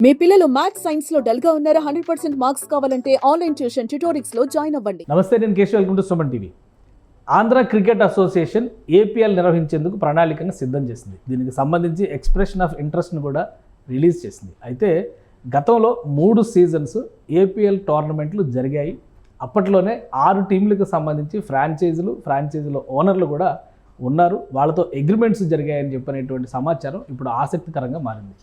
మీ పిల్లలు maths science లో dull గా ఉన్నారా? 100% మార్క్స్ కావాలంటే ఆన్లైన్ ట్యూషన్ ట్యుటోరిక్స్ లో జాయిన్ అవ్వండి. నమస్తే, నేను Keshav. Welcome to Suman TV. Andhra cricket association APL నిర్వహించేందుకు ప్రణాళికను సిద్ధం చేసింది. దీనికి సంబంధించి ఎక్స్ప్రెషన్ ఆఫ్ ఇంట్రెస్ట్ను కూడా రిలీజ్ చేసింది. అయితే గతంలో 3 సీజన్స్ ఏపీఎల్ టోర్నమెంట్లు జరిగాయి. అప్పట్లోనే 6 టీంలకు సంబంధించి ఫ్రాంచైజీలో ఓనర్లు కూడా ఉన్నారు. వాళ్ళతో అగ్రిమెంట్స్ జరిగాయని చెప్పినటువంటి సమాచారం ఇప్పుడు ఆసక్తికరంగా మారింది.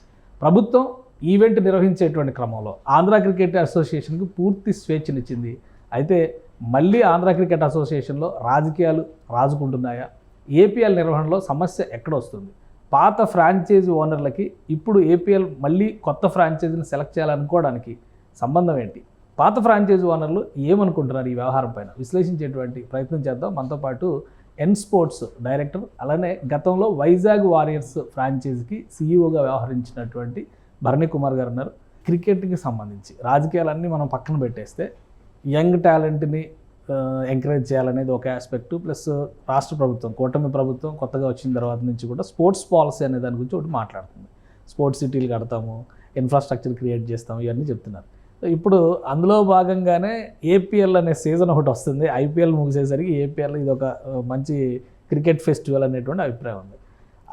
ప్రభుత్వం ఈవెంట్ నిర్వహించేటువంటి క్రమంలో ఆంధ్ర క్రికెట్ అసోసియేషన్కి పూర్తి స్వేచ్ఛనిచ్చింది. అయితే మళ్ళీ ఆంధ్ర క్రికెట్ అసోసియేషన్లో రాజకీయాలు రాజుకుంటున్నాయా? ఏపీఎల్ నిర్వహణలో సమస్య ఎక్కడ వస్తుంది? పాత ఫ్రాంచైజీ ఓనర్లకి ఇప్పుడు ఏపీఎల్ మళ్ళీ కొత్త ఫ్రాంచైజీని సెలెక్ట్ చేయాలనుకోవడానికి సంబంధం ఏంటి? పాత ఫ్రాంచైజీ ఓనర్లు ఏమనుకుంటున్నారు ఈ వ్యవహారం పైన విశ్లేషించేటువంటి ప్రయత్నం చేద్దాం. మనతో పాటు ఎన్ స్పోర్ట్స్ డైరెక్టర్, అలానే గతంలో వైజాగ్ వారియర్స్ ఫ్రాంచైజీకి సీఈఓగా వ్యవహరించినటువంటి భరణి కుమార్ గారు ఉన్నారు. క్రికెట్కి సంబంధించి రాజకీయాలన్నీ మనం పక్కన పెట్టేస్తే యంగ్ టాలెంట్ని ఎంకరేజ్ చేయాలనేది ఒక ఆస్పెక్టు, ప్లస్ రాష్ట్ర ప్రభుత్వం, కూటమి ప్రభుత్వం కొత్తగా వచ్చిన తర్వాత నుంచి కూడా స్పోర్ట్స్ పాలసీ అనే దాని గురించి ఒకటి మాట్లాడుతుంది. స్పోర్ట్స్ సిటీలు కడతాము, ఇన్ఫ్రాస్ట్రక్చర్ క్రియేట్ చేస్తాము, ఇవన్నీ చెప్తున్నారు. ఇప్పుడు అందులో భాగంగానే ఏపీఎల్ అనే సీజన్ ఒకటి వస్తుంది. ఐపీఎల్ ముగిసేసరికి ఏపీఎల్ ఇది ఒక మంచి క్రికెట్ ఫెస్టివల్ అనేటువంటి అభిప్రాయం ఉంది.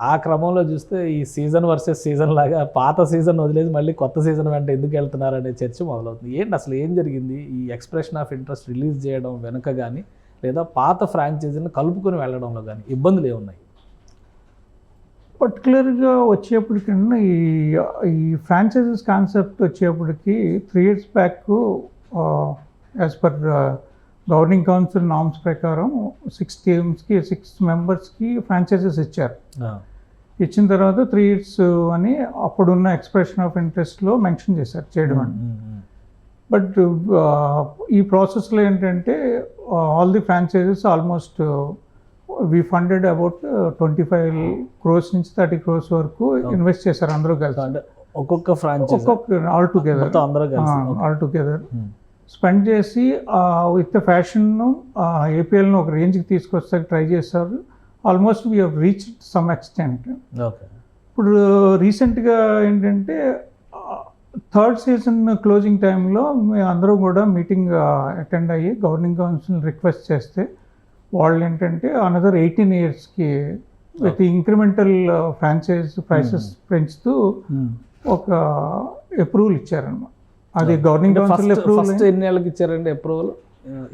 ఆ క్రమంలో చూస్తే ఈ సీజన్ వర్సెస్ సీజన్ లాగా పాత సీజన్ వదిలేసి మళ్ళీ కొత్త సీజన్ వెంట ఎందుకు వెళ్తున్నారు అనే చర్చ మొదలవుతుంది. ఏంటి అసలు ఏం జరిగింది? ఈ ఎక్స్ప్రెషన్ ఆఫ్ ఇంట్రెస్ట్ రిలీజ్ చేయడం వెనుక కానీ, లేదా పాత ఫ్రాంచైజీని కలుపుకొని వెళ్ళడంలో కానీ ఇబ్బందులు ఏమున్నాయి? పర్టికులర్గా వచ్చేప్పటికన్నా ఈ ఫ్రాంచైజీస్ కాన్సెప్ట్ వచ్చేప్పటికి 3 years back as per governing council norms ప్రకారం 6 టీమ్స్కి 6 మెంబర్స్కి ఫ్రాంచైజెస్ ఇచ్చారు. ఇచ్చిన తర్వాత 3 years అని అప్పుడున్న ఎక్స్ప్రెషన్ ఆఫ్ ఇంట్రెస్ట్లో మెన్షన్ చేశారు చేయడం అని. బట్ ఈ ప్రాసెస్లో ఏంటంటే all the franchises almost we funded about 25 crores నుంచి 30 crores వరకు ఇన్వెస్ట్ చేశారు అందరూ కలిసి. అంటే ఒక్కొక్క ఫ్రాంచైజీ ఆల్ టుగెదర్ స్పెండ్ చేసి విత్ ఫ్యాషన్ను ఏపీఎల్ను ఒక రేంజ్కి తీసుకొస్తే ట్రై చేశారు. Almost we have reached some extent. ఇప్పుడు రీసెంట్గా ఏంటంటే 3rd season క్లోజింగ్ టైంలో మేము అందరూ కూడా మీటింగ్ అటెండ్ అయ్యి గవర్నింగ్ కౌన్సిల్ రిక్వెస్ట్ చేస్తే వాళ్ళు ఏంటంటే అనదర్ 18 yearsకి విత్ ఇంక్రిమెంటల్ ఫ్రాంచైజ్ ప్రైసెస్ పెంచుతూ ఒక అప్రూవల్ ఇచ్చారన్నమాట. అది గవర్నింగ్ కౌన్సిల్ అప్రూవల్. ఫస్ట్ ఎన్ని ఏళ్ళకి ఇచ్చారండి అప్రూవల్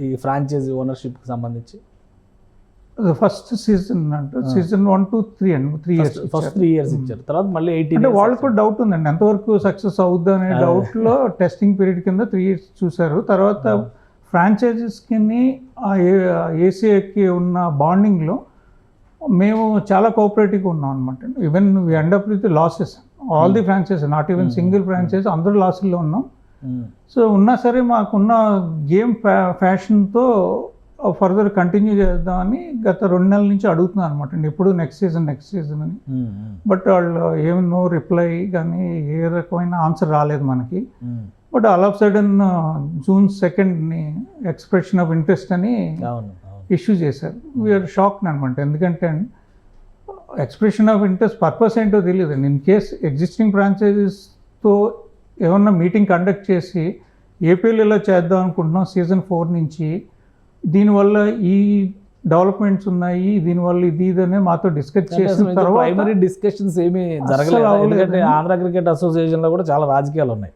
ఈ ఫ్రాంచైజీ ఓనర్షిప్కి సంబంధించి? ఫస్ట్ సీజన్ అంటే సీజన్ 1 to 3 అండి, 3 years. ఫస్ట్ 3 years ఇచ్చారు, తర్వాత మళ్ళీ 18 అంటే వాళ్ళకు కూడా డౌట్ ఉందండి ఎంతవరకు సక్సెస్ అవుద్ది అనే డౌట్లో టెస్టింగ్ పీరియడ్ కింద 3 years చూశారు. తర్వాత ఫ్రాంచైజెస్కి ఏసీఏకి ఉన్న బాండింగ్లో మేము చాలా కోఆపరేటివ్గా ఉన్నాం అనమాట. Even we end up with losses, all the franchise, not even single franchise, అందరూ లాసుల్లో ఉన్నాం. సో ఉన్నా సరే మాకున్న గేమ్ ఫ్యాషన్తో ఫర్దర్ కంటిన్యూ చేద్దామని గత 2 నెలల నుంచి అడుగుతున్నాను అనమాట అండి, ఎప్పుడు నెక్స్ట్ సీజన్ అని. బట్ వాళ్ళు ఏమి నో రిప్లై కానీ ఏ రకమైన ఆన్సర్ రాలేదు మనకి. But all of sudden June 2nd expression of interest అని ఇష్యూ చేశారు. వీఆర్ షాక్డ్ అనమాట. ఎందుకంటే ఎక్స్ప్రెషన్ ఆఫ్ ఇంట్రెస్ట్ పర్పస్ ఏంటో తెలియదు. ఇన్ కేస్ ఎగ్జిస్టింగ్ ఫ్రాంచైజెస్తో ఏమన్నా మీటింగ్ కండక్ట్ చేసి ఏపీఎల్ ఇలా చేద్దాం అనుకుంటున్నాం సీజన్ 4 నుంచి, దీనివల్ల ఈ డెవలప్మెంట్స్ ఉన్నాయి, దీనివల్ల ఇది ఇదనే మాతో డిస్కస్ చేసిన తర్వాత ప్రైమరీ డిస్కషన్స్ ఏమీ జరగలేదు. ఎందుకంటే ఆంధ్ర క్రికెట్ అసోసియేషన్లో కూడా చాలా రాజకీయాలు ఉన్నాయి.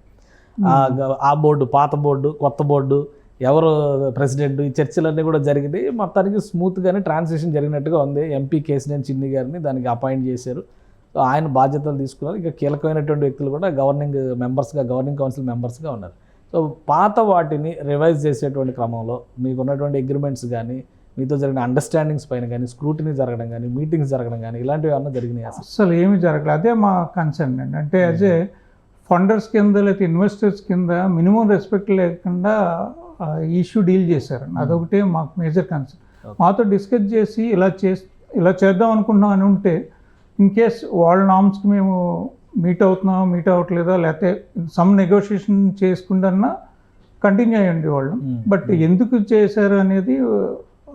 ఆ బోర్డు, పాత బోర్డు, కొత్త బోర్డు, ఎవరు ప్రెసిడెంట్, ఈ చర్చలన్నీ కూడా జరిగినాయి. మొత్తానికి స్మూత్గానే ట్రాన్సిషన్ జరిగినట్టుగా ఉంది. ఎంపీ కేసినేని చిన్ని గారిని దానికి అపాయింట్ చేశారు. ఆయన బాధ్యతలు తీసుకున్నారు. ఇక కీలకమైనటువంటి వ్యక్తులు కూడా గవర్నింగ్ కౌన్సిల్ మెంబర్స్గా ఉన్నారు. సో పాత వాటిని రివైజ్ చేసేటువంటి క్రమంలో మీకున్నటువంటి అగ్రిమెంట్స్ కానీ, మీతో జరిగిన అండర్స్టాండింగ్స్ పైన కానీ స్క్రూటినీ జరగడం కానీ, మీటింగ్స్ జరగడం కానీ ఇలాంటివి ఏమన్నా జరిగినాయి? అసలు ఏమీ జరగలేదు. అదే మా కన్సర్న్ అండి. అంటే యాజ్ ఏ ఫండర్స్ కింద లేకపోతే ఇన్వెస్టర్స్ కింద మినిమం రెస్పెక్ట్ లేకుండా ఇష్యూ డీల్ చేశారు. అదొకటే మాకు మేజర్ కన్సర్న్. మాతో డిస్కస్ చేసి ఇలా చేద్దాం అనుకుంటున్నాం అని ఉంటే, ఇన్ కేస్ వాళ్ళ నామ్స్కి మేము మీట్ అవ్వట్లేదా, లేకపోతే సమ్ నెగోషియేషన్ చేసుకుంటన్నా కంటిన్యూ అయ్యండి వాళ్ళు. బట్ ఎందుకు చేశారు అనేది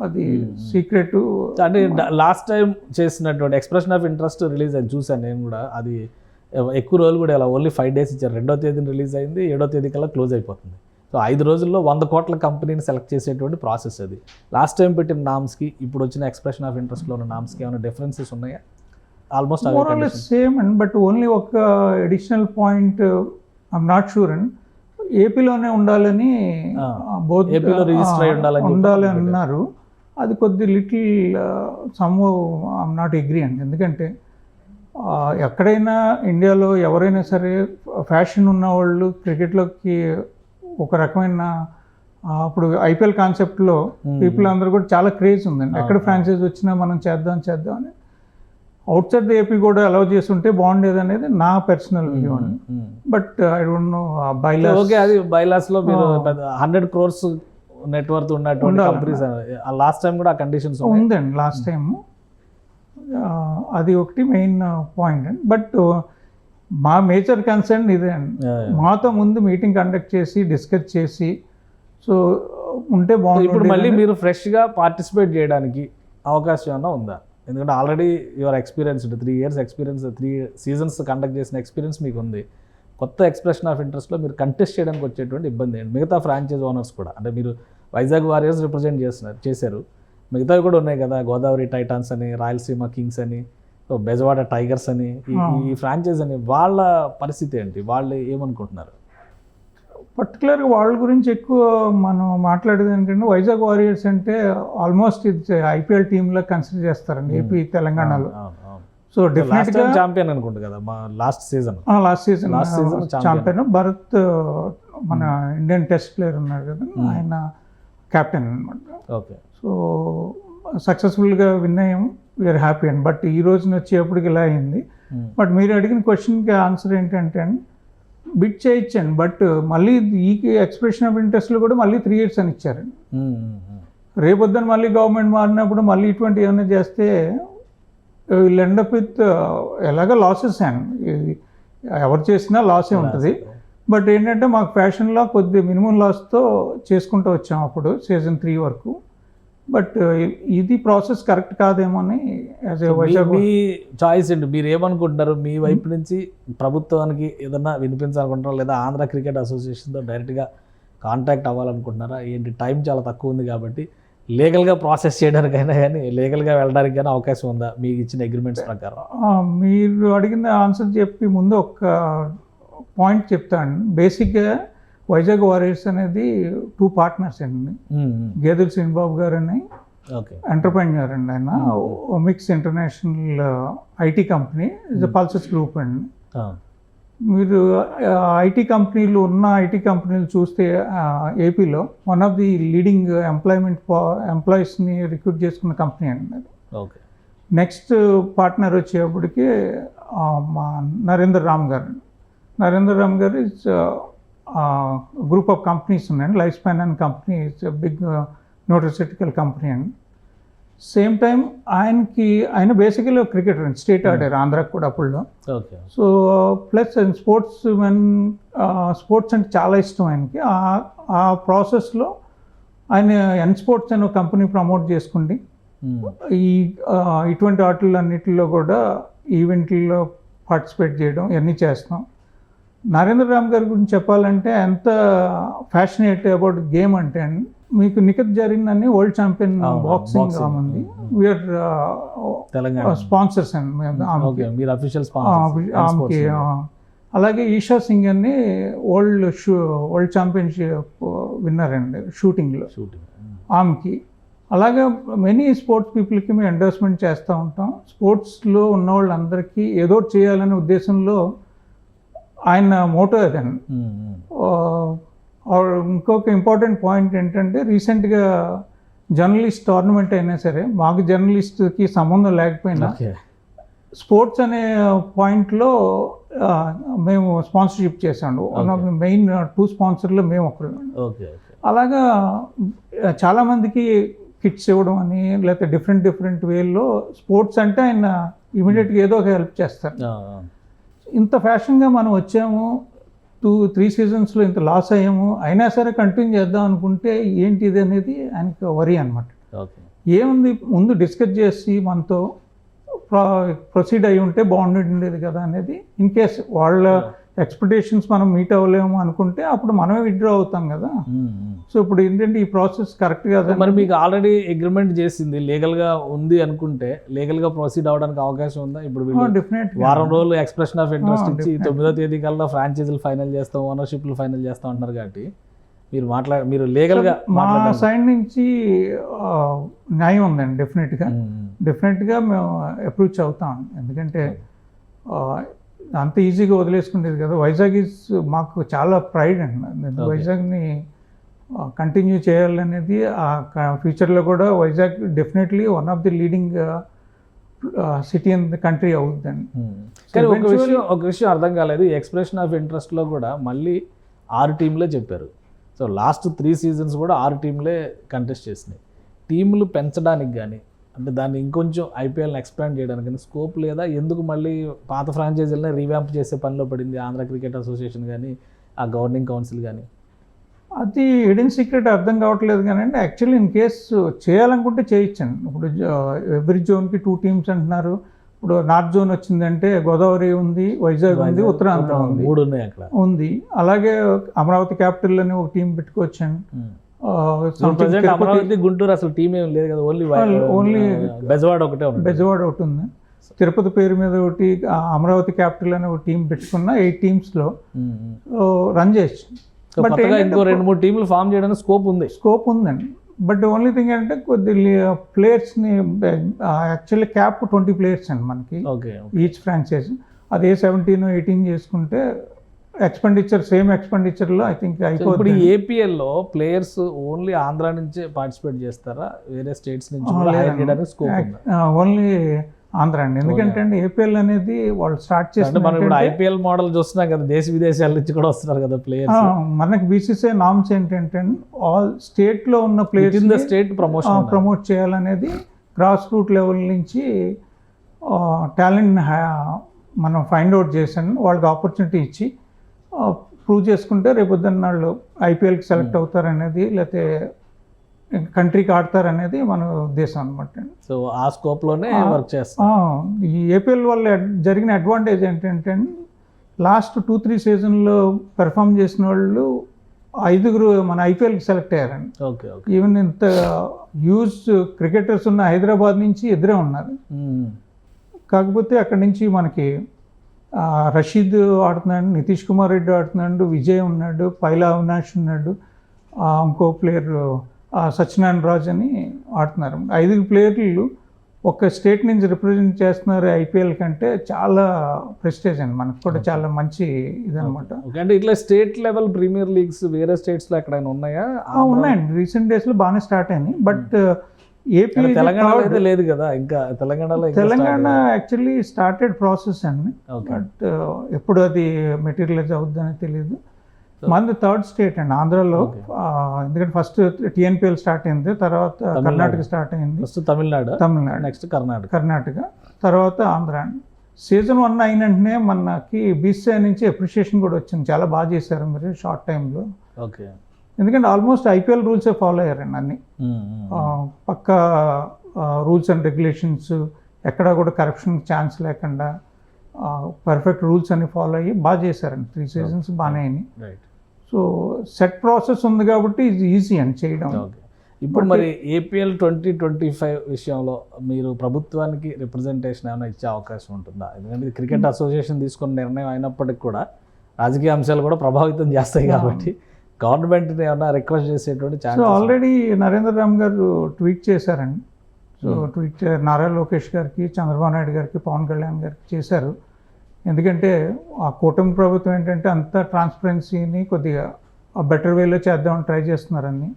అది సీక్రెట్. అంటే లాస్ట్ టైం చేసినటువంటి ఎక్స్ప్రెషన్ ఆఫ్ ఇంట్రెస్ట్ రిలీజ్ అని చూసాను నేను కూడా. అది ఎక్కువ రోజులు కూడా ఇలా ఓన్లీ 5 days ఇచ్చారు. 2వ తేదీన రిలీజ్ అయింది, 7వ తేదీ కల్లా క్లోజ్ అయిపోతుంది. సో 5 రోజుల్లో 100 కోట్ల కంపెనీని సెలెక్ట్ చేసేటువంటి ప్రాసెస్ అది. లాస్ట్ టైం పెట్టిన నామ్స్కి ఇప్పుడు వచ్చిన ఎక్స్ప్రెషన్ ఆఫ్ ఇంట్రెస్ట్లో ఉన్న నామ్స్కి ఏమైనా డిఫరెన్సెస్ ఉన్నాయా? Almost same and but only ఒక additional point I'm not sure and ఏపీలోనే ఉండాలని ఏపీలో రిజిస్టర్ అయి ఉండాలి అన్నారు. అది కొద్ది little some I'm not agree అండి. ఎందుకంటే ఎక్కడైనా ఇండియాలో ఎవరైనా సరే ఫ్యాషన్ ఉన్నవాళ్ళు క్రికెట్లోకి ఒక రకమైన అప్పుడు ఐపీఎల్ కాన్సెప్ట్లో పీపుల్ అందరూ కూడా చాలా క్రేజ్ ఉందండి. ఎక్కడ ఫ్రాంచైజ్ వచ్చినా మనం చేద్దాం అని అవుట్ సైడ్ ద ఏపీ కూడా అలౌ చేసి ఉంటే బాగుండేది అనేది నా పర్సనల్ వ్యూ అండి. But I don't know bylaws. Okay, అది బైలాస్లో మీరు 100 crores నెట్వర్త్ ఉన్నటువంటి కంపెనీస్ లాస్ట్ టైం కూడా ఆ కండిషన్స్ ఉందండి. లాస్ట్ టైం అది ఒకటి మెయిన్ పాయింట్ అండి. బట్ మా మేజర్ కన్సర్న్ ఇదే అండి. మాతో ముందు మీటింగ్ కండక్ట్ చేసి డిస్కస్ చేసి సో ఉంటే బాగుంది. ఇప్పుడు మళ్ళీ మీరు ఫ్రెష్గా పార్టిసిపేట్ చేయడానికి అవకాశం ఏమైనా ఉందా? ఎందుకంటే already your experienced 3 years experience, 3 seasons conduct చేసిన ఎక్స్పీరియన్స్ మీకు ఉంది. కొత్త ఎక్స్ప్రెషన్ ఆఫ్ ఇంట్రెస్ట్లో మీరు కంటెస్ట్ చేయడానికి వచ్చేటువంటి ఇబ్బంది ఏంటి? మిగతా ఫ్రాంచైజ్ ఓనర్స్ కూడా, అంటే మీరు వైజాగ్ వారియర్స్ రిప్రజెంట్ చేశారు, మిగతావి కూడా ఉన్నాయి కదా, గోదావరి టైటాన్స్ అని, రాయలసీమ కింగ్స్ అని, బెజవాడ టైగర్స్ అని, ఈ ఫ్రాంచైజ్ అని, వాళ్ళ పరిస్థితి ఏంటి? వాళ్ళు ఏమనుకుంటున్నారు? పర్టికులర్గా వాళ్ళ గురించి ఎక్కువ మనం మాట్లాడేది ఏంటంటే వైజాగ్ వారియర్స్ అంటే ఆల్మోస్ట్ ఇది ఐపీఎల్ టీంలో కన్సిడర్ చేస్తారండి ఏపీ తెలంగాణలో. సో డెఫినెట్గా ఛాంపియన్ అనుకుంటా కదా లాస్ట్ సీజన్ ఛాంపియన్ భరత్ మన ఇండియన్ టెస్ట్ ప్లేయర్ ఉన్నాడు కదా, ఆయన కెప్టెన్ అనమాట. ఓకే, సో సక్సెస్ఫుల్గా విన్ అయ్యాము, వీఆర్ హ్యాపీ అండ్. బట్ ఈ రోజున వచ్చేప్పటికి ఇలా అయింది. బట్ మీరు అడిగిన క్వశ్చన్కి ఆన్సర్ ఏంటంటే బిట్ చేయించండి, బట్ మళ్ళీ ఈ ఎక్స్ప్రెషన్ ఆఫ్ ఇంట్రెస్ట్లో కూడా మళ్ళీ 3 years అని ఇచ్చారండి. రేపొద్దున మళ్ళీ గవర్నమెంట్ మారినప్పుడు మళ్ళీ ఇటువంటి ఏమైనా చేస్తే వీళ్ళు ఎండప్ విత్ ఎలాగ లాసెస్ అండి. ఎవరు చేసినా లాసే ఉంటుంది. బట్ ఏంటంటే మాకు ఫ్యాషన్లో కొద్ది మినిమం లాస్తో చేసుకుంటూ వచ్చాం అప్పుడు సీజన్ 3 వరకు. బట్ ఇది ప్రాసెస్ కరెక్ట్ కాదేమో అని as a Vizag. Me choice అండి, మీరు ఏమనుకుంటున్నారు? మీ వైపు నుంచి ప్రభుత్వానికి ఏదన్నా వినిపించాలనుకుంటున్నారా, లేదా ఆంధ్ర క్రికెట్ అసోసియేషన్తో డైరెక్ట్గా కాంటాక్ట్ అవ్వాలనుకుంటున్నారా? ఏంటి, టైం చాలా తక్కువ ఉంది కాబట్టి లీగల్గా ప్రాసెస్ చేయడానికైనా కానీ లీగల్గా వెళ్ళడానికి కానీ అవకాశం ఉందా మీకు ఇచ్చిన అగ్రిమెంట్స్ ప్రకారం? మీరు అడిగిన ఆన్సర్ చెప్పి ముందు ఒక పాయింట్ చెప్తాను. బేసిక్గా వైజాగ్ వారియర్స్ అనేది 2 partners అండి. గేదెల శ్రీనిబాబు గారు అని ఎంటర్ప్రైనర్ అండి, ఆయన mix international IT company, is the Pulsus group అండి. మీరు ఐటీ కంపెనీలు ఉన్న ఐటీ కంపెనీలు చూస్తే ఏపీలో వన్ ఆఫ్ ది లీడింగ్ ఎంప్లాయీస్ని రిక్రూట్ చేసుకున్న కంపెనీ అండి అది. ఓకే, నెక్స్ట్ పార్ట్నర్ వచ్చేప్పటికి మా నరేంద్ర రామ్ గారు. నరేంద్ర రామ్ గారు ఇస్ గ్రూప్ ఆఫ్ కంపెనీస్ ఉన్నాయండి. Life span and company it's big nutraceutical company అండి. సేమ్ టైం ఆయన బేసికలీ క్రికెటర్ అండి, స్టేట్ ఆడారు ఆంధ్రాకి కూడా అప్పుడు. సో ప్లస్ స్పోర్ట్స్ అంటే చాలా ఇష్టం ఆయనకి. ఆ ప్రాసెస్లో ఆయన ఎన్ స్పోర్ట్స్ అనే కంపెనీ ప్రమోట్ చేసుకుంది. ఇటువంటి వాటిలన్నిటిలో కూడా ఈవెంట్లో పార్టిసిపేట్ చేయడం ఇవన్నీ చేస్తాం. నరేంద్ర రామ్ గారి గురించి చెప్పాలంటే ఎంత ఫ్యాషనేట్ అబౌట్ గేమ్ అంటే అండి, మీకు నిఖత్ జరీన్ అని వరల్డ్ ఛాంపియన్ బాక్సింగ్ ఉంది, వీఆర్ స్పాన్సర్స్ అండి ఆమెకి. అలాగే ఈషా సింగ్ అని వరల్డ్ ఛాంపియన్షిప్ విన్నర్ అండి షూటింగ్లో, ఆమెకి. అలాగే మెనీ స్పోర్ట్స్ పీపుల్కి మేము ఎండోర్స్మెంట్ చేస్తూ ఉంటాం. స్పోర్ట్స్లో ఉన్న వాళ్ళందరికీ ఏదో చేయాలనే ఉద్దేశంలో ఆయన మోటో అదండి. ఇంకొక ఇంపార్టెంట్ పాయింట్ ఏంటంటే రీసెంట్గా జర్నలిస్ట్ టోర్నమెంట్ అయినా సరే మాకు జర్నలిస్ట్కి సంబంధం లేకపోయినా స్పోర్ట్స్ అనే పాయింట్లో మేము స్పాన్సర్షిప్ చేసాము. వన్ ఆఫ్ ది మెయిన్ 2 స్పాన్సర్లో మేము ఒకరు. అలాగా చాలామందికి కిట్స్ ఇవ్వడం అని, లేకపోతే డిఫరెంట్ వేల్లో స్పోర్ట్స్ అంటే ఆయన ఇమీడియట్గా ఏదో ఒక హెల్ప్ చేస్తారు. ఇంత ఫ్యాషన్గా మనం వచ్చాము, 2-3 seasonsలో ఇంత లాస్ అయ్యాము, అయినా సరే కంటిన్యూ చేద్దాం అనుకుంటే ఏంటి ఇది అనేది ఆయనకి వరి అనమాట. ఏముంది, ముందు డిస్కస్ చేసి మనతో ప్రొసీడ్ అయి ఉంటే బాగుండేది కదా అనేది. ఇన్ కేస్ వాళ్ళ ఎక్స్పెక్టేషన్స్ మనం మీట్ అవ్వలేము అనుకుంటే అప్పుడు మనమే విత్డ్రా అవుతాం కదా. సో ఇప్పుడు ఏంటంటే ఈ ప్రాసెస్ కరెక్ట్ కదా. మరి మీకు ఆల్రెడీ అగ్రిమెంట్ చేసింది లీగల్గా ఉంది అనుకుంటే లీగల్గా ప్రొసీడ్ అవడానికి అవకాశం ఉందా? ఇప్పుడు వీళ్ళు డెఫినెట్ వారం రోజులు ఎక్స్ప్రెషన్ ఆఫ్ ఇంట్రెస్ట్ ఇచ్చి 9వ తేదీ కల్లా ఫ్రాంచైజీలు ఫైనల్ చేస్తాం, ఓనర్షిప్లు ఫైనల్ చేస్తాం అంటున్నారు కాబట్టి మీరు లీగల్గా మా సైడ్ నుంచి న్యాయం ఉందండి. డెఫినెట్గా మేము అప్రోచ్ అవుతాం. ఎందుకంటే అంత ఈజీగా వదిలేసుకునేది కదా. వైజాగ్ ఈజ్ మాకు చాలా ప్రైడ్ అండి. వైజాగ్ని కంటిన్యూ చేయాలనేది ఫ్యూచర్లో కూడా Vizag definitely one of the leading city in the country అవుతుందండి. కానీ ఒక విషయం అర్థం కాలేదు, ఈ ఎక్స్ప్రెషన్ ఆఫ్ ఇంట్రెస్ట్లో కూడా మళ్ళీ 6 టీంలే చెప్పారు. సో లాస్ట్ 3 సీజన్స్ కూడా 6 టీంలే కంటెస్ట్ చేసినాయి. టీంలు పెంచడానికి కానీ అంటే దాన్ని ఇంకొంచెం ఐపీఎల్ని ఎక్స్పాండ్ చేయడానికి స్కోప్ లేదా? ఎందుకు మళ్ళీ పాత ఫ్రాంచైజీలని రీవ్యాంప్ చేసే పనిలో పడింది ఆంధ్ర క్రికెట్ అసోసియేషన్ కానీ ఆ గవర్నింగ్ కౌన్సిల్ కానీ? అది హిడెన్ సీక్రెట్ అర్థం కావట్లేదు కానీ అండి. యాక్చువల్లీ ఇన్ కేసు చేయాలనుకుంటే చేయొచ్చండి. ఇప్పుడు ఎవ్రీ జోన్కి 2 టీమ్స్ అంటున్నారు. ఇప్పుడు నార్త్ జోన్ వచ్చిందంటే గోదావరి ఉంది, వైజాగ్ ఉంది, ఉత్తరాంధ్ర ఉంది, 3 ఉన్నాయి అక్కడ ఉంది. అలాగే అమరావతి క్యాపిటల్ అని ఒక టీం పెట్టుకోవచ్చండి. అమరావతి గుంటూరు అసలు టీం ఏం లేదు కదా, ఓన్లీ బెజవాడ ఒకటే ఉంది. బెజవాడ ఒకటి ఉంది. తిరుపతి పేరు మీద ఒకటి అమరావతి క్యాపిటల్ అనే ఒక టీం పెట్టుకున్న 8 టీమ్స్లో రన్ చేయొచ్చు. బట్ ఇంకో 2-3 టీంలు ఫామ్ చేయడానికి స్కోప్ ఉందండి. బట్ ఓన్లీ థింగ్ అంటే కొద్ది ప్లేయర్స్ని యాక్చువల్లీ క్యాప్ 20 ప్లేయర్స్ అండి మనకి ఈచ్ ఫ్రాంచైజ్. అదే 17-18 చేసుకుంటే సేమ్ ఎక్స్పెండిచర్లో ఐ థింక్ అయిపోతుంది. ఇప్పుడు ఏపీఎల్లో ప్లేయర్స్ ఓన్లీ ఆంధ్ర నుంచే పార్టిసిపేట్ చేస్తారా? వేరే స్టేట్స్ నుంచి స్కోప్? ఓన్లీ ఆంధ్ర అండి. ఎందుకంటే అండి ఏపీఎల్ అనేది వాళ్ళు స్టార్ట్ చేస్తే మనం ఇప్పుడు ఐపీఎల్ మోడల్ చూస్తున్నాం కదా, దేశ విదేశాల నుంచి కూడా వస్తున్నారు కదా ప్లేయర్స్. మనకి బీసీసీఐ నామ్స్ ఏంటంటే ఆల్ స్టేట్లో ఉన్న players in the state promote చేయాలనేది గ్రాస్ రూట్ లెవెల్ నుంచి టాలెంట్ మనం ఫైండ్ అవుట్ చేసాను, వాళ్ళకి ఆపర్చునిటీ ఇచ్చి ప్రూవ్ చేసుకుంటే రేపొద్దున్న వాళ్ళు ఐపీఎల్కి సెలెక్ట్ అవుతారనేది, లేకపోతే కంట్రీకి ఆడతారనేది మన ఉద్దేశం అనమాట. సో ఆ స్కోప్లోనే వర్క్ చేస్తాం. ఈ ఏపీఎల్ వల్ల జరిగిన అడ్వాంటేజ్ ఏంటంటే లాస్ట్ 2-3 సీజన్లో పెర్ఫామ్ చేసిన వాళ్ళు 5 మన ఐపీఎల్కి సెలెక్ట్ అయ్యారండి. ఈవెన్ ఇంత హ్యూజ్ క్రికెటర్స్ ఉన్న హైదరాబాద్ నుంచి ఎదురే ఉన్నారు. కాకపోతే అక్కడి నుంచి మనకి రషీద్ ఆడుతున్నాడు, నితీష్ కుమార్ రెడ్డి ఆడుతున్నాడు, విజయ్ ఉన్నాడు, పైలా అవినాష్ ఉన్నాడు, ఇంకో ప్లేయర్ సత్యనారాయణ రాజ్ అని ఆడుతున్నారు. 5 ప్లేయర్లు ఒక స్టేట్ నుంచి రిప్రజెంట్ చేస్తున్నారు ఐపీఎల్ కంటే చాలా ప్రెస్టేజ్ అండి. మనకు కూడా చాలా మంచి ఇదనమాట. అంటే ఇట్లా స్టేట్ లెవెల్ ప్రీమియర్ లీగ్స్ వేరే స్టేట్స్లో ఎక్కడైనా ఉన్నాయా? ఉన్నాయండి, రీసెంట్ డేస్లో బాగానే స్టార్ట్ అయినాయి. బట్ ఏపీ తెలంగాణ లేదు కదా, ఇంకా తెలంగాణ యాక్చువల్లీ స్టార్టెడ్ ప్రాసెస్ అండి. బట్ ఎప్పుడు అది మెటీరియలైజ్ అవుతుందని తెలియదు. మనది 3rd స్టేట్ అండి ఆంధ్రాలో. ఎందుకంటే ఫస్ట్ టీఎన్పిఎల్ స్టార్ట్ అయింది, తర్వాత కర్ణాటక స్టార్ట్ అయింది, తమిళనాడు, నెక్స్ట్ కర్ణాటక, తర్వాత ఆంధ్ర అండి. సీజన్ 1 అయిన వెంటనే మనకి బీసీఐ నుంచి అప్రిషియేషన్ కూడా వచ్చింది, చాలా బాగా చేశారు మీరు షార్ట్ టైంలో. ఎందుకంటే ఆల్మోస్ట్ ఐపీఎల్ రూల్సే ఫాలో అయ్యారండి అన్ని. పక్కా రూల్స్ అండ్ రెగ్యులేషన్స్, ఎక్కడా కూడా కరప్షన్ ఛాన్స్ లేకుండా పర్ఫెక్ట్ రూల్స్ అన్ని ఫాలో అయ్యి బాగా చేశారండి. 3 సీజన్స్ బాగానే అయినాయి. సో సెట్ ప్రాసెస్ ఉంది కాబట్టి ఇది ఈజీ అని చేయడం. ఇప్పుడు మరి ఏపీఎల్ 2025 విషయంలో మీరు ప్రభుత్వానికి రిప్రజెంటేషన్ ఏమైనా ఇచ్చే అవకాశం ఉంటుందా? ఎందుకంటే క్రికెట్ అసోసియేషన్ తీసుకున్న నిర్ణయం అయినప్పటికీ కూడా రాజకీయ అంశాలు కూడా ప్రభావితం చేస్తాయి కాబట్టి గవర్నమెంట్ని ఏమన్నా రిక్వెస్ట్ చేసేటువంటి ఛాన్స్? ఆల్రెడీ నరేంద్ర రామ్ గారు ట్వీట్ చేశారండి. సో ట్వీట్ నారా లోకేష్ గారికి, చంద్రబాబు నాయుడు గారికి, పవన్ కళ్యాణ్ గారికి చేశారు. ఎందుకంటే ఆ కూటమి ప్రభుత్వం ఏంటంటే అంతా ట్రాన్స్పరెన్సీని కొద్దిగా బెటర్ వేలో చేద్దామని ట్రై చేస్తున్నారని.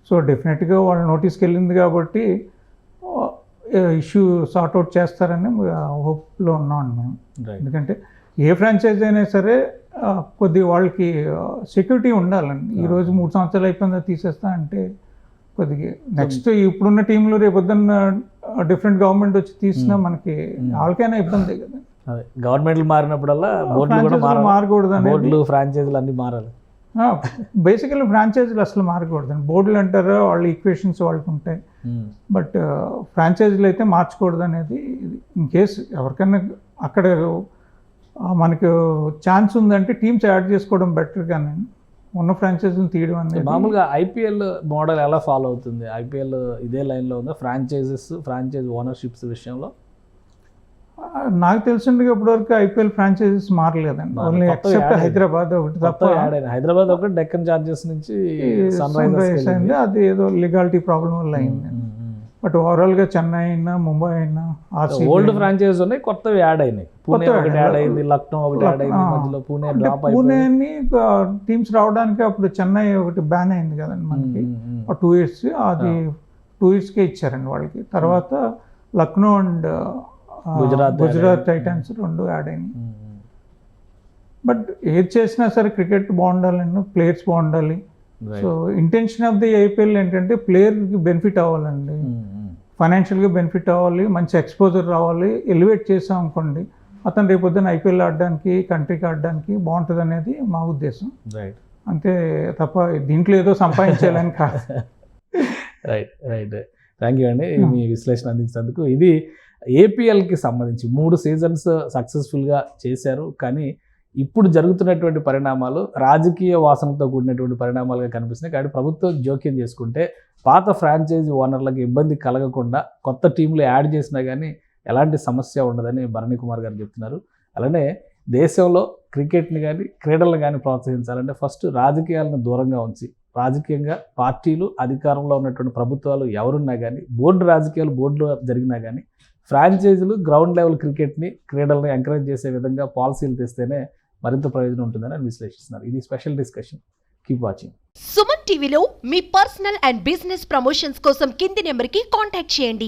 సో డెఫినెట్గా వాళ్ళ నోటీస్కి వెళ్ళింది కాబట్టి ఇష్యూ సార్ట్అవుట్ చేస్తారని హోప్లో ఉన్నామండి మేము. ఎందుకంటే ఏ ఫ్రాంచైజ్ అయినా సరే కొద్దిగా వాళ్ళకి సెక్యూరిటీ ఉండాలండి. ఈరోజు 3 సంవత్సరాలు అయిపోయిందా తీసేస్తా అంటే కొద్దిగా నెక్స్ట్ ఇప్పుడున్న టీంలో రేపొద్దున్న డిఫరెంట్ గవర్నమెంట్ వచ్చి తీసినా మనకి వాళ్ళకైనా ఇబ్బంది కదా. గవర్నమెంట్లు మారినప్పుడల్లా బోర్డులు కూడా మారకూడదు, బోర్డులు ఫ్రాంచైజీలు అన్నీ మారాలి. బేసికల్లీ ఫ్రాంచైజీలు అసలు మారకూడదండి. బోర్డులు అంటారు, వాళ్ళ ఈక్వేషన్స్ వాళ్ళకి ఉంటాయి, బట్ ఫ్రాంచైజీలు అయితే మార్చకూడదు అనేది. ఇన్ కేస్ ఎవరికైనా అక్కడ మనకు ఛాన్స్ ఉందంటే టీమ్స్ యాడ్ చేసుకోవడం బెటర్, కానీ ఉన్న ఫ్రాంచైజీని తీయడం అనేది. మామూలుగా ఐపీఎల్ మోడల్ ఎలా ఫాలో అవుతుంది? ఐపీఎల్ ఇదే లైన్లో ఉందా ఫ్రాంచైజ్ ఓనర్షిప్స్ విషయంలో? నాకు తెలిసిందిగా ఇప్పటివరకు ఐపీఎల్ ఫ్రాంచైజీస్ మారలేదండి. ఓన్లీ ఎక్సెప్ట్ హైదరాబాద్ ఒకటి తప్ప. హైదరాబాద్ ఒకటి డెక్కన్ చార్జెస్ నుంచి సన్ రైజర్స్ అయింది, అది ఏదో లీగాలిటీ ప్రాబ్లం వల్ల అయింది. బట్ ఓవరాల్గా చెన్నై అయినా, ముంబై అయినా, ఓల్డ్ ఫ్రాంచైజ్ ఉన్నాయి, కొత్తవి యాడ్ అయినాయి. పూణే ఒకటి యాడ్ అయింది, లక్నో ఒకటి యాడ్ అయింది, మధ్యలో పూణే డ్రాప్ అయిపోయింది. పూణేని టీమ్స్ రావడానికి అప్పుడు చెన్నై ఒకటి బ్యాన్ అయింది కదండి మనకి 2 years. అది 2 yearsకే ఇచ్చారండి వాళ్ళకి. తర్వాత Lucknow and Gujarat Titans 2 add అయినాయి. బట్ ఏది చేసినా సరే క్రికెట్ బాగుండాలండి, ప్లేయర్స్ బాగుండాలి. So intention of the IPL ఏంటంటే ప్లేయర్కి బెనిఫిట్ అవ్వాలండి, ఫైనాన్షియల్గా బెనిఫిట్ అవ్వాలి, మంచి ఎక్స్పోజర్ రావాలి. ఎలివేట్ చేసాం అనుకోండి, అతను రేపొద్దున ఐపీఎల్ ఆడడానికి, కంట్రీకి ఆడడానికి బాగుంటుంది అనేది మా ఉద్దేశం. అంతే తప్ప దీంట్లో ఏదో సంపాదించాలని కాదు. రైట్. థ్యాంక్ యూ అండి మీ విశ్లేషణ అందించినందుకు. ఇది ఏపీఎల్కి సంబంధించి 3 seasons సక్సెస్ఫుల్గా చేశారు, కానీ ఇప్పుడు జరుగుతున్నటువంటి పరిణామాలు రాజకీయ వాసనతో కూడినటువంటి పరిణామాలుగా కనిపిస్తున్నాయి. కాబట్టి ప్రభుత్వం జోక్యం చేసుకుంటే పాత ఫ్రాంచైజీ ఓనర్లకు ఇబ్బంది కలగకుండా కొత్త టీంలు యాడ్ చేసినా కానీ ఎలాంటి సమస్య ఉండదని భరణి కుమార్ గారు చెప్తున్నారు. అలానే దేశంలో క్రికెట్ని కానీ క్రీడలను కానీ ప్రోత్సహించాలంటే ఫస్ట్ రాజకీయాలను దూరంగా ఉంచి, రాజకీయంగా పార్టీలు అధికారంలో ఉన్నటువంటి ప్రభుత్వాలు ఎవరున్నా కానీ, బోర్డులో జరిగినా కానీ ఫ్రాంచైజీలు గ్రౌండ్ లెవెల్ క్రికెట్ని, క్రీడలను ఎంకరేజ్ చేసే విధంగా పాలసీలు తెస్తేనే మరింత ప్రయోజనం ఉంటుందని విశ్లేషిస్తున్నారు. ఇది special discussion. Keep watching. Suman టీవీలో మీ పర్సనల్ అండ్ బిజినెస్ ప్రమోషన్స్ కోసం కింది నెంబర్కి కాంటాక్ట్ చేయండి.